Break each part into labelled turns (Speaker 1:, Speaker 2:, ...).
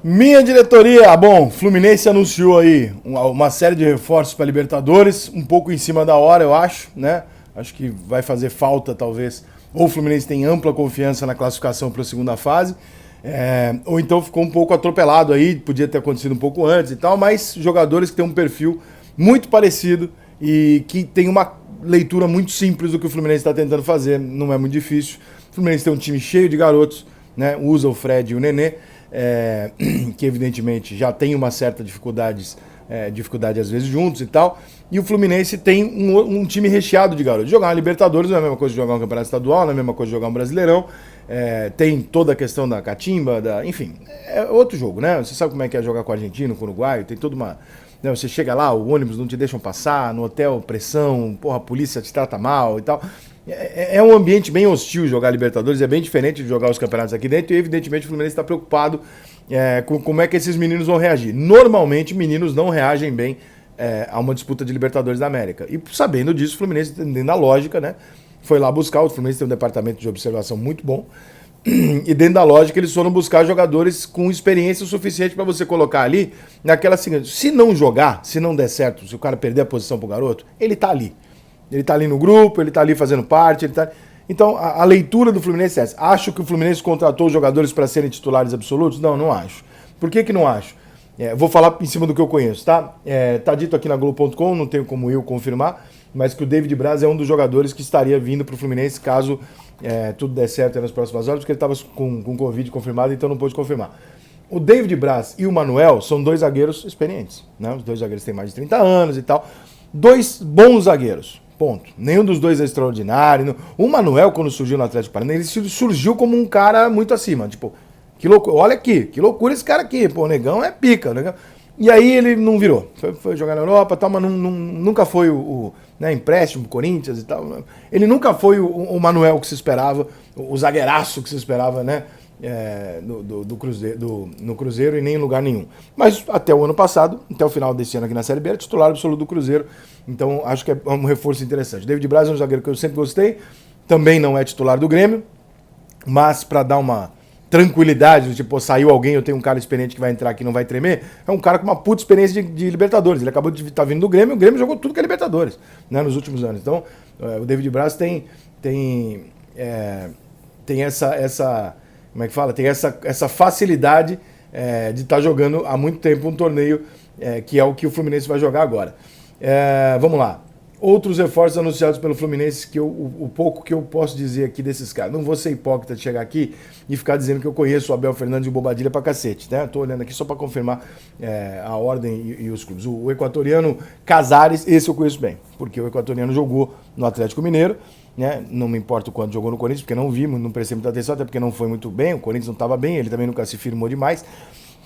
Speaker 1: Minha diretoria, bom, Fluminense anunciou aí uma série de reforços para Libertadores, um pouco em cima da hora, eu acho, né? Acho que vai fazer falta, talvez, ou o Fluminense tem ampla confiança na classificação para a segunda fase, ou então ficou um pouco atropelado aí, podia ter acontecido um pouco antes e tal, mas jogadores que têm um perfil muito parecido e que tem uma leitura muito simples do que o Fluminense está tentando fazer, não é muito difícil. O Fluminense tem um time cheio de garotos, né? Usa o Fred e o Nenê, que evidentemente já tem uma certa dificuldade às vezes juntos e tal, e o Fluminense tem um time recheado de garotos. Jogar uma Libertadores não é a mesma coisa de jogar um Campeonato Estadual, não é a mesma coisa de jogar um Brasileirão, tem toda a questão da catimba, enfim, é outro jogo, né? Você sabe como é que é jogar com o argentino, com o uruguaio, tem toda uma... Né, você chega lá, o ônibus não te deixam passar, no hotel pressão, porra, a polícia te trata mal e tal. É um ambiente bem hostil jogar Libertadores, é bem diferente de jogar os campeonatos aqui dentro e evidentemente o Fluminense está preocupado com como é que esses meninos vão reagir. Normalmente meninos não reagem bem a uma disputa de Libertadores da América. E sabendo disso, o Fluminense, entendendo a lógica, né, foi lá buscar. O Fluminense tem um departamento de observação muito bom. E dentro da lógica eles foram buscar jogadores com experiência o suficiente para você colocar ali naquela seguinte: se não jogar, se não der certo, se o cara perder a posição pro garoto, ele tá ali. Ele tá ali no grupo, ele tá ali fazendo parte, ele tá... Então a leitura do Fluminense é essa. Acho que o Fluminense contratou os jogadores para serem titulares absolutos? Não, não acho. Por que não acho? Vou falar em cima do que eu conheço, tá? Tá dito aqui na Globo.com, não tenho como eu confirmar, mas que o David Braz é um dos jogadores que estaria vindo pro Fluminense caso tudo der certo nas próximas horas, porque ele estava com Covid confirmado, então não pôde confirmar. O David Braz e o Manuel são dois zagueiros experientes, né? Os dois zagueiros têm mais de 30 anos e tal. Dois bons zagueiros, ponto. Nenhum dos dois é extraordinário. O Manuel, quando surgiu no Atlético Paranaense, ele surgiu como um cara muito acima. Tipo, que loucura, olha aqui, que loucura esse cara aqui. Pô, o Negão é pica, Negão. E aí ele não virou. Foi jogar na Europa e tal, mas nunca foi o empréstimo do Corinthians e tal. Ele nunca foi o Manuel que se esperava, o zagueiraço que se esperava, né? No Cruzeiro e nem em lugar nenhum. Mas até o ano passado, até o final desse ano aqui na Série B, era titular absoluto do Cruzeiro. Então acho que é um reforço interessante. David Braz é um zagueiro que eu sempre gostei, também não é titular do Grêmio, mas para dar uma tranquilidade, tipo, saiu alguém, eu tenho um cara experiente que vai entrar aqui e não vai tremer, é um cara com uma puta experiência de Libertadores. Ele acabou de estar vindo do Grêmio, o Grêmio jogou tudo que é Libertadores, né, nos últimos anos. Então o David Braz tem essa como é que fala? Tem essa facilidade de estar jogando há muito tempo um torneio que é o que o Fluminense vai jogar agora. Vamos lá. Outros reforços anunciados pelo Fluminense, que o pouco que eu posso dizer aqui desses caras. Não vou ser hipócrita de chegar aqui e ficar dizendo que eu conheço o Abel Fernandes e o Bobadilha pra cacete, né? Tô olhando aqui só para confirmar a ordem e os clubes. O equatoriano Casares, esse eu conheço bem, porque o equatoriano jogou no Atlético Mineiro, né? Não me importa o quanto jogou no Corinthians, porque não vi, não prestei muita atenção, até porque não foi muito bem, o Corinthians não estava bem, ele também nunca se firmou demais.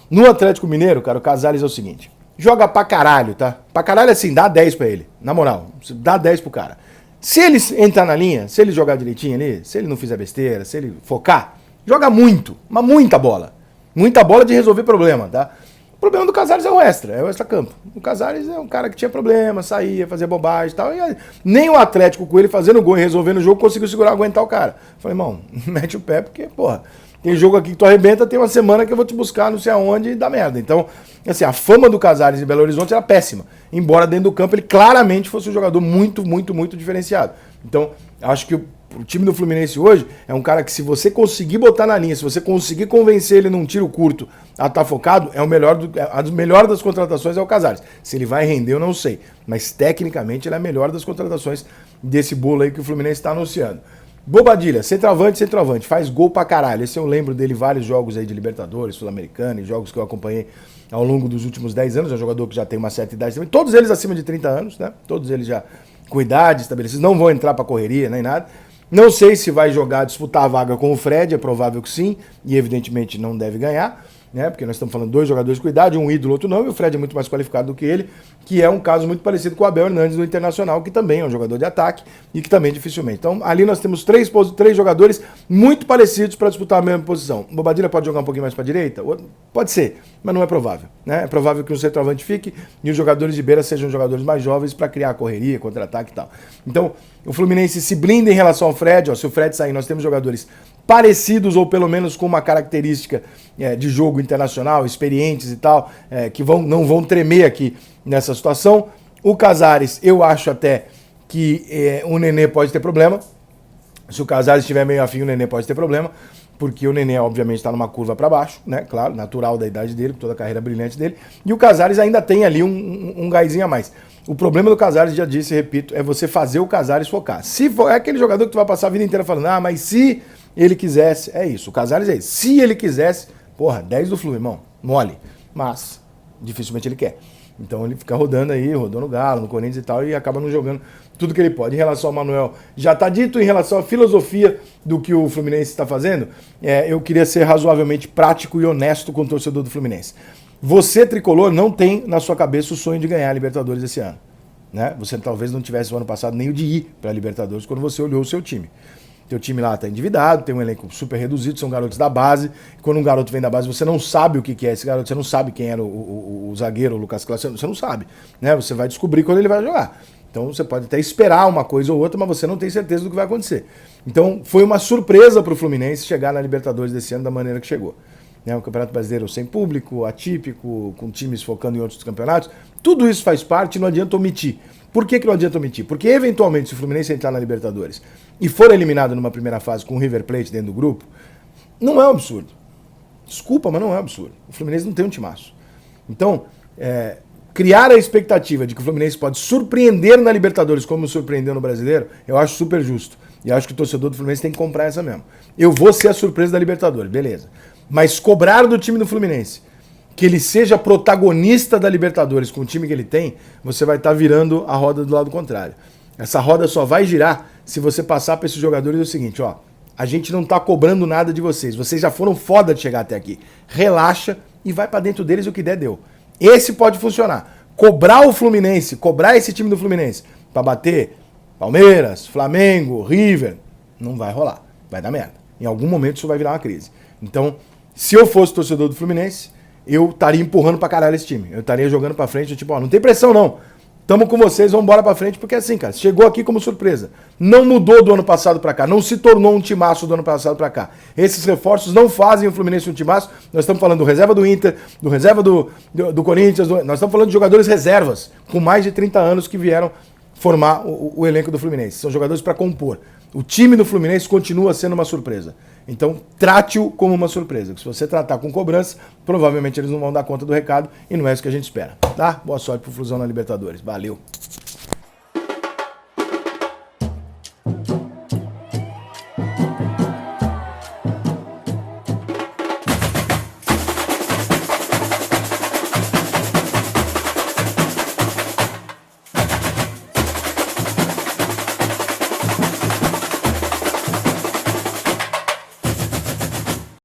Speaker 1: No Atlético Mineiro, cara, o Casares é o seguinte: joga pra caralho, tá? Pra caralho assim, dá 10 pra ele. Na moral, dá 10 pro cara. Se ele entrar na linha, se ele jogar direitinho ali, se ele não fizer besteira, se ele focar, joga muito, mas muita bola. Muita bola de resolver problema, tá? O problema do Casares é o extra-campo. O Casares é um cara que tinha problema, saía, fazia bobagem e tal. E nem o Atlético com ele fazendo gol e resolvendo o jogo conseguiu segurar, aguentar o cara. Falei, irmão, mete o pé porque, porra, tem jogo aqui que tu arrebenta, tem uma semana que eu vou te buscar não sei aonde e dá merda. Então, assim, a fama do Casares em Belo Horizonte era péssima. Embora dentro do campo ele claramente fosse um jogador muito, muito, muito diferenciado. Então, acho que o time do Fluminense hoje é um cara que, se você conseguir botar na linha, se você conseguir convencer ele num tiro curto a estar focado, a melhor das contratações é o Casares. Se ele vai render, eu não sei. Mas, tecnicamente, ele é a melhor das contratações desse bolo aí que o Fluminense está anunciando. Bobadilha, centroavante, faz gol pra caralho. Esse eu lembro dele vários jogos aí de Libertadores, Sul-Americana e jogos que eu acompanhei ao longo dos últimos 10 anos. É um jogador que já tem uma certa idade também. Todos eles acima de 30 anos, né? Todos eles já com idade estabelecida. Não vão entrar pra correria nem nada. Não sei se vai disputar a vaga com o Fred, é provável que sim. E evidentemente não deve ganhar, né? Porque nós estamos falando de dois jogadores com idade, um ídolo, outro não, e o Fred é muito mais qualificado do que ele, que é um caso muito parecido com o Abel Hernandes do Internacional, que também é um jogador de ataque e que também dificilmente. Então, ali nós temos três jogadores muito parecidos para disputar a mesma posição. O Bobadilha pode jogar um pouquinho mais para a direita? Pode ser, mas não é provável, né? É provável que o centroavante fique e os jogadores de beira sejam jogadores mais jovens para criar correria, contra-ataque e tal. Então, o Fluminense se blinda em relação ao Fred. Se o Fred sair, nós temos jogadores parecidos ou pelo menos com uma característica de jogo internacional, experientes e tal, que não vão tremer aqui nessa situação. O Casares, eu acho até que o Nenê pode ter problema. Se o Casares estiver meio afim, o Nenê pode ter problema, porque o Nenê, obviamente, está numa curva para baixo, né? Claro, natural da idade dele, toda a carreira brilhante dele. E o Casares ainda tem ali um gásinho a mais. O problema do Casares, já disse e repito, é você fazer o Casares focar. Se for, é aquele jogador que tu vai passar a vida inteira falando, mas se ele quisesse, é isso. O Casares é isso. Se ele quisesse, 10 do Flu, irmão, mole. Mas, dificilmente ele quer. Então ele fica rodando aí, rodou no Galo, no Corinthians e tal, e acaba não jogando tudo que ele pode. Em relação ao Manuel, já está dito. Em relação à filosofia do que o Fluminense está fazendo, eu queria ser razoavelmente prático e honesto com o torcedor do Fluminense. Você, tricolor, não tem na sua cabeça o sonho de ganhar a Libertadores esse ano. Né? Você talvez não tivesse o ano passado nem o de ir para a Libertadores quando você olhou o seu time. Teu time lá está endividado, tem um elenco super reduzido, são garotos da base. Quando um garoto vem da base, você não sabe o que é esse garoto, você não sabe quem era o zagueiro, o Lucas Claro, você não sabe. Né? Você vai descobrir quando ele vai jogar. Então você pode até esperar uma coisa ou outra, mas você não tem certeza do que vai acontecer. Então foi uma surpresa para o Fluminense chegar na Libertadores desse ano da maneira que chegou. Né? O Campeonato Brasileiro sem público, atípico, com times focando em outros campeonatos. Tudo isso faz parte e não adianta omitir. Por que não adianta omitir? Porque, eventualmente, se o Fluminense entrar na Libertadores e for eliminado numa primeira fase com o River Plate dentro do grupo, não é um absurdo. Desculpa, mas não é um absurdo. O Fluminense não tem um timaço. Então, criar a expectativa de que o Fluminense pode surpreender na Libertadores como surpreendeu no Brasileiro, eu acho super justo. E acho que o torcedor do Fluminense tem que comprar essa mesmo. Eu vou ser a surpresa da Libertadores, beleza. Mas cobrar do time do Fluminense que ele seja protagonista da Libertadores com o time que ele tem, você vai estar virando a roda do lado contrário. Essa roda só vai girar se você passar para esses jogadores o seguinte, a gente não está cobrando nada de vocês já foram foda de chegar até aqui. Relaxa e vai para dentro deles o que der, deu. Esse pode funcionar. Cobrar o Fluminense, cobrar esse time do Fluminense para bater Palmeiras, Flamengo, River, não vai rolar. Vai dar merda. Em algum momento isso vai virar uma crise. Então, se eu fosse torcedor do Fluminense, eu estaria empurrando pra caralho esse time. Eu estaria jogando pra frente, tipo, não tem pressão não. Tamo com vocês, vamos embora pra frente, porque assim, cara, chegou aqui como surpresa. Não mudou do ano passado pra cá, não se tornou um timaço do ano passado pra cá. Esses reforços não fazem o Fluminense um timaço. Nós estamos falando do reserva do Inter, do reserva do Corinthians, nós estamos falando de jogadores reservas, com mais de 30 anos que vieram formar o elenco do Fluminense. São jogadores pra compor. O time do Fluminense continua sendo uma surpresa. Então, trate-o como uma surpresa. Se você tratar com cobrança, provavelmente eles não vão dar conta do recado e não é isso que a gente espera, tá? Boa sorte pro Flusão na Libertadores. Valeu!